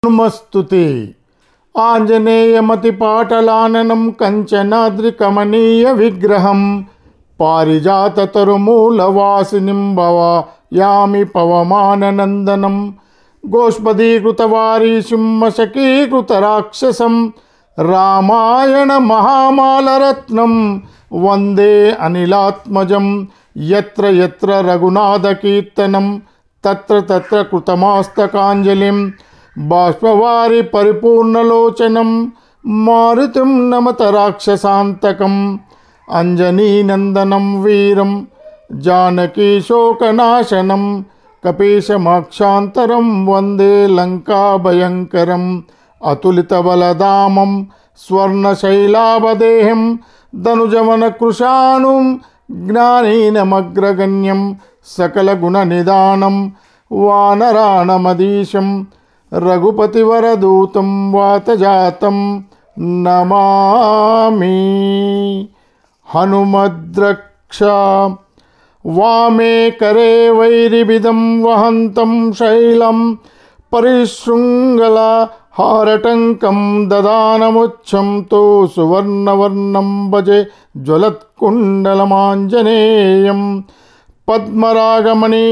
హనుమస్తుతి ఆంజనేయమతిపాటలాననం కంచనాద్రికమనీయ విగ్రహం పారిజాతతరుమూలవాసినిం భవాయామి పవమాననందనం గోష్పదీకృతవారీశిం మశకీకృతరాక్షసం రామాయణ మహామాలరత్నం వందే అనిలాత్మజం యత్ర యత్ర రఘునాథకీర్తనం తత్ర తత్ర కృతమాస్తకాంజలిం బాష్పవారి పరిపూర్ణలోచనం మారుతిం నమత రాక్షసాంతకం అంజనీనందనం వీరం జానకీ శోకనాశనం కపీశమాక్షాంతరం వందే లంకాభయంకరం అతులితబలధామం స్వర్ణశైలాభదేహం ధనుజవనకృశానుం జ్ఞానీనమగ్రగణ్యం సకలగుణనిదానం వానరాణమదీశం రఘుపతివరదూతం వాతజాతం నమామి. హనుమద్రక్ష వామే కరే వైరిబిదం వహంతం శైలం పరిశృంగల హారటంకం దదానముచ్చం తో సువర్ణవర్ణం భజే జ్వలత్కుండలమాంజనేయం పద్మరాగమణి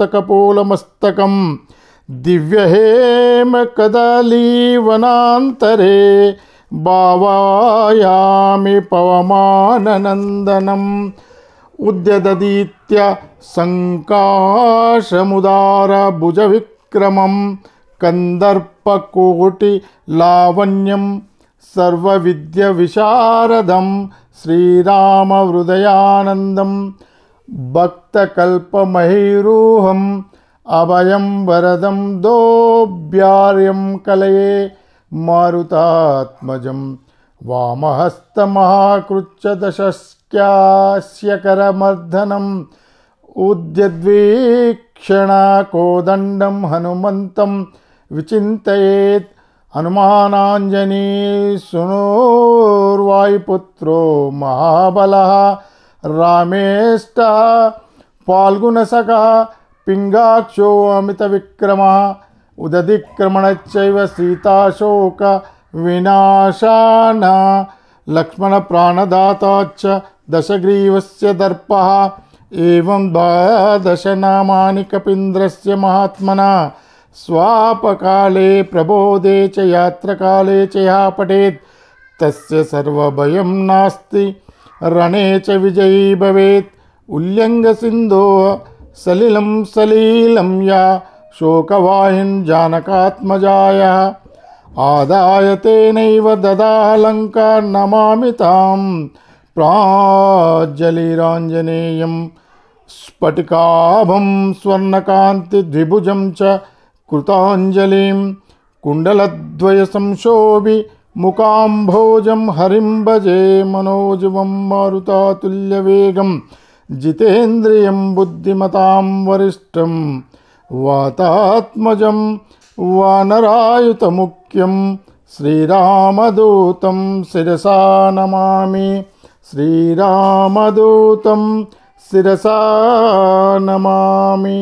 కుండలత్వీషపాటలీకృతకపోలమస్తకం దివ్యహేమ కదలీవనాంతరే భావాయామి పవమాననందనం ఉద్యదదీత్య సంకాశముదార భుజ విక్రమం కందర్పకోటి లావణ్యం సర్వవిద్య విశారదం శ్రీరామ హృదయానందం భక్తకల్పమహీరూహం అభయం వరదం దోభ్యార్యం కలయే మారుతాత్మజం వామహస్తమహాకృత్య దశస్క్యాస్యకరమర్దనం ఉద్యద్వీక్షణ కోదండం హనుమంతం విచింతయేత్ హనుమానాంజనీ సునూర్వాయుపుత్రో మహాబలః రామేష్ట ఫాల్గుణసఖः పింగాక్షో అమిత విక్రమः ఉదధిక్రమణచ్చైవ సీతాశోక వినాశాన లక్ష్మణ ప్రాణదాతాచ్చ దశగ్రీవస్య దర్పః ఏవం ద్వాదశ నామాని కపీంద్రస్య మహాత్మనా స్వాపకాలే ప్రబోధే చ యాత్రకాలే చ యః పఠేత్ తస్య సర్వభయం నాస్తి రణే చ విజయీ భవేత్ ఉల్లంఘ సింధో సలిలం సలీలం యా శోకవాహిన్ జానకాత్మజాయః ఆదాయ తేనైవ దదాహ లంకాం నమామి తాం ప్రాజ్జలిరాంజనేయం స్ఫటికాభం స్వర్ణకాంతి ద్విభుజం చ కృతాంజలిం కుండలద్వయ సంశోభి ముకాంభోజం హరిం భజే మనోజవం మారుతాతుల్యవేగం జితేంద్రియం బుద్ధిమతాం వరిష్టం వాతాత్మజం వానరాయుతముఖ్యం శ్రీరామదూతం శిరసా నమామి. శ్రీరామదూతం శిరసా నమామి.